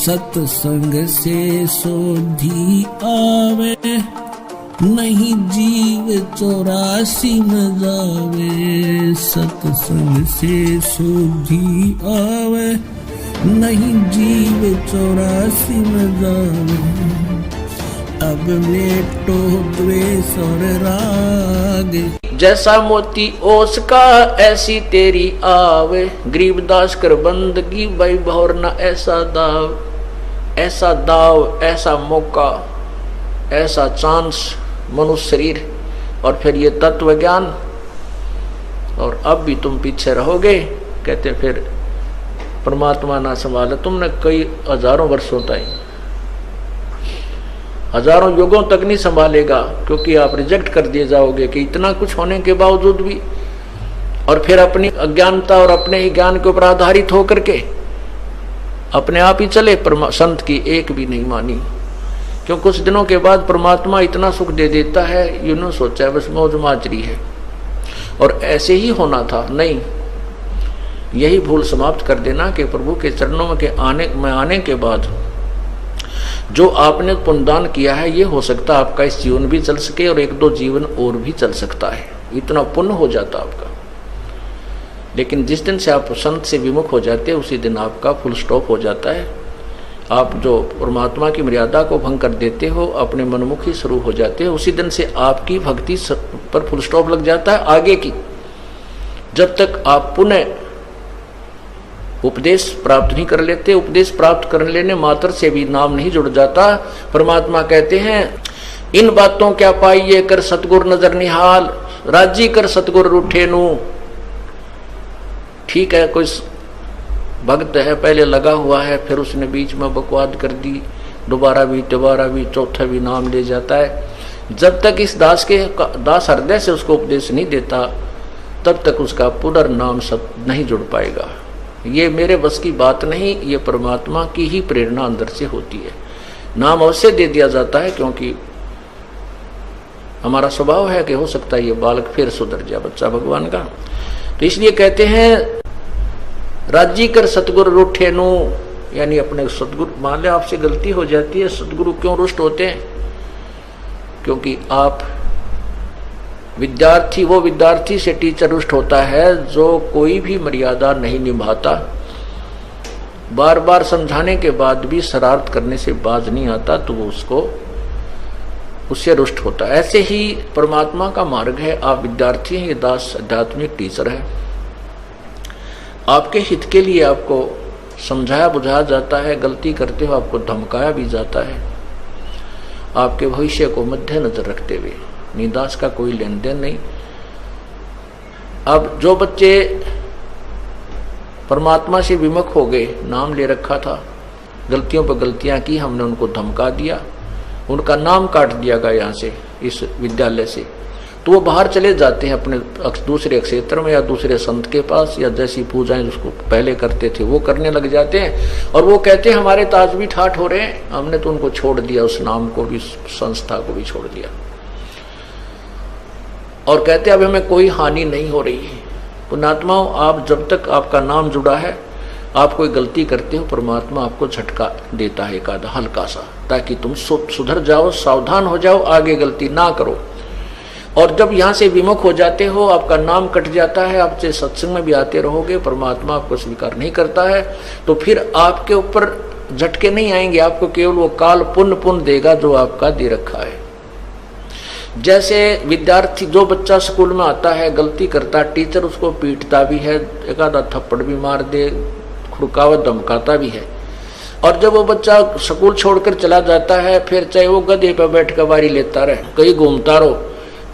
सत्संग से सोधी आवे, नहीं जीव 84 में जावे। सत्संग से सोधी आवे, नहीं जीव 84 में जावे। अब बेटो द्वेष और राग, जैसा मोती ओस का ऐसी तेरी आवे। गरीबदास कर बंदगी भाई भौर न ऐसा दाव, ऐसा दाव, ऐसा मौका, ऐसा चांस मनुष्य शरीर और फिर ये तत्व ज्ञान, और अब भी तुम पीछे रहोगे। कहते फिर परमात्मा ना संभाले तुमने कई हजारों वर्षों तक, हजारों युगों तक नहीं संभालेगा, क्योंकि आप रिजेक्ट कर दिए जाओगे कि इतना कुछ होने के बावजूद भी, और फिर अपनी अज्ञानता और अपने ही ज्ञान के ऊपर आधारित होकर के अपने आप ही चले। संत की एक भी नहीं मानी, क्यों कुछ दिनों के बाद परमात्मा इतना सुख दे देता है, यूं सोचा है बस मौज माजरी है और ऐसे ही होना था। नहीं, यही भूल समाप्त कर देना कि प्रभु के चरणों में आने के बाद जो आपने पुण्यदान किया है, ये हो सकता है आपका इस जीवन भी चल सके और 1-2 जीवन और भी चल सकता है, इतना पुण्य हो जाता आपका। लेकिन जिस दिन से आप संत से विमुख हो जाते हैं, उसी दिन आपका फुल स्टॉप हो जाता है। आप जो परमात्मा की मर्यादा को भंग कर देते हो, अपने मनमुखी शुरू हो जाते हो, उसी दिन से आपकी भक्ति पर फुल स्टॉप लग जाता है आगे की। जब तक आप पुनः उपदेश प्राप्त नहीं कर लेते, उपदेश प्राप्त कर लेने मात्र से भी नाम नहीं जुड़ जाता। परमात्मा कहते हैं इन बातों क्या पाइए कर सतगुर नजर निहाल, राजी कर सतगुर रूठे नू। ठीक है, कोई भक्त है पहले लगा हुआ है, फिर उसने बीच में बकवाद कर दी, दोबारा भी चौथा भी नाम ले जाता है। जब तक इस दास हृदय से उसको उपदेश नहीं देता, तब तक उसका पुनर्नाम सब नहीं जुड़ पाएगा। ये मेरे बस की बात नहीं, ये परमात्मा की ही प्रेरणा अंदर से होती है। नाम अवश्य दे दिया जाता है, क्योंकि हमारा स्वभाव है कि हो सकता है ये बालक फिर सुधर जाए, बच्चा भगवान का। तो इसलिए कहते हैं राजी कर सतगुरु रूठे नु, यानी अपने सतगुरु, मान ले आपसे गलती हो जाती है, सतगुरु क्यों रुष्ट होते हैं? क्योंकि आप विद्यार्थी, वो विद्यार्थी से टीचर रुष्ट होता है जो कोई भी मर्यादा नहीं निभाता, बार बार समझाने के बाद भी शरारत करने से बाज नहीं आता, तो वो उससे रुष्ट होता है। ऐसे ही परमात्मा का मार्ग है, आप विद्यार्थी हैं, ये दास आध्यात्मिक टीचर है। आपके हित के लिए आपको समझाया बुझाया जाता है, गलती करते हो आपको धमकाया भी जाता है, आपके भविष्य को मद्देनजर रखते हुए। निदास का कोई लेन देन नहीं। अब जो बच्चे परमात्मा से विमुख हो गए, नाम ले रखा था, गलतियों पर गलतियां की, हमने उनको धमका दिया, उनका नाम काट दिया गया यहाँ से, इस विद्यालय से, तो वो बाहर चले जाते हैं अपने दूसरे क्षेत्र में या दूसरे संत के पास, या जैसी पूजाएं जिसको पहले करते थे वो करने लग जाते हैं। और वो कहते हैं हमारे ताज भी ठाठ हो रहे हैं, हमने तो उनको छोड़ दिया, उस नाम को भी, संस्था को भी छोड़ दिया, और कहते हैं अब हमें कोई हानि नहीं हो रही है। पुण्यात्माओं, आप जब तक आपका नाम जुड़ा है, आप कोई गलती करते हो, परमात्मा आपको झटका देता है एक आधा हल्का सा, ताकि तुम सुधर जाओ, सावधान हो जाओ, आगे गलती ना करो। और जब यहाँ से विमुख हो जाते हो, आपका नाम कट जाता है, आप चाहे सत्संग में भी आते रहोगे, परमात्मा आपको स्वीकार नहीं करता है, तो फिर आपके ऊपर झटके नहीं आएंगे, आपको केवल वो काल पुण्य देगा जो आपका दे रखा है। जैसे विद्यार्थी, जो बच्चा स्कूल में आता है, गलती करता, टीचर उसको पीटता भी है, एक आधा थप्पड़ भी मार दे, खुड़कावत धमकाता भी है, और जब वो बच्चा स्कूल छोड़कर चला जाता है, फिर चाहे वो गधे पर बैठ कर बारी लेता रहे, कहीं घूमता रहो,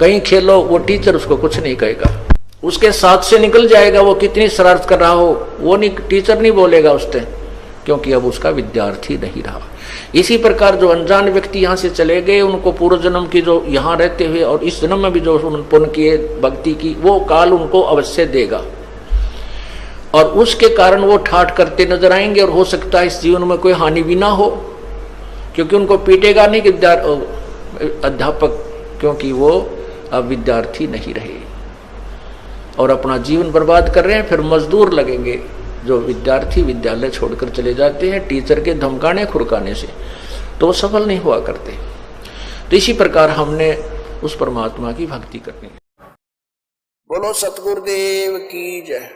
कहीं खेलो, वो टीचर उसको कुछ नहीं कहेगा, उसके साथ से निकल जाएगा। वो कितनी शरारत कर रहा हो, वो नहीं, टीचर नहीं बोलेगा उससे, क्योंकि अब उसका विद्यार्थी नहीं रहा। इसी प्रकार जो अनजान व्यक्ति यहाँ से चले गए, उनको पूर्व जन्म की जो यहाँ रहते हुए और इस जन्म में भी जो पुण्य किए, भक्ति की, वो काल उनको अवश्य देगा, और उसके कारण वो ठाठ करते नजर आएंगे। और हो सकता है इस जीवन में कोई हानि भी ना हो, क्योंकि उनको पीटेगा नहीं कि अध्यापक, क्योंकि वो अब विद्यार्थी नहीं रहे और अपना जीवन बर्बाद कर रहे हैं। फिर मजदूर लगेंगे, जो विद्यार्थी विद्यालय छोड़कर चले जाते हैं टीचर के धमकाने खुरकाने से, तो वो सफल नहीं हुआ करते। तो इसी प्रकार हमने उस परमात्मा की भक्ति करनी है। बोलो सतगुरुदेव की जय।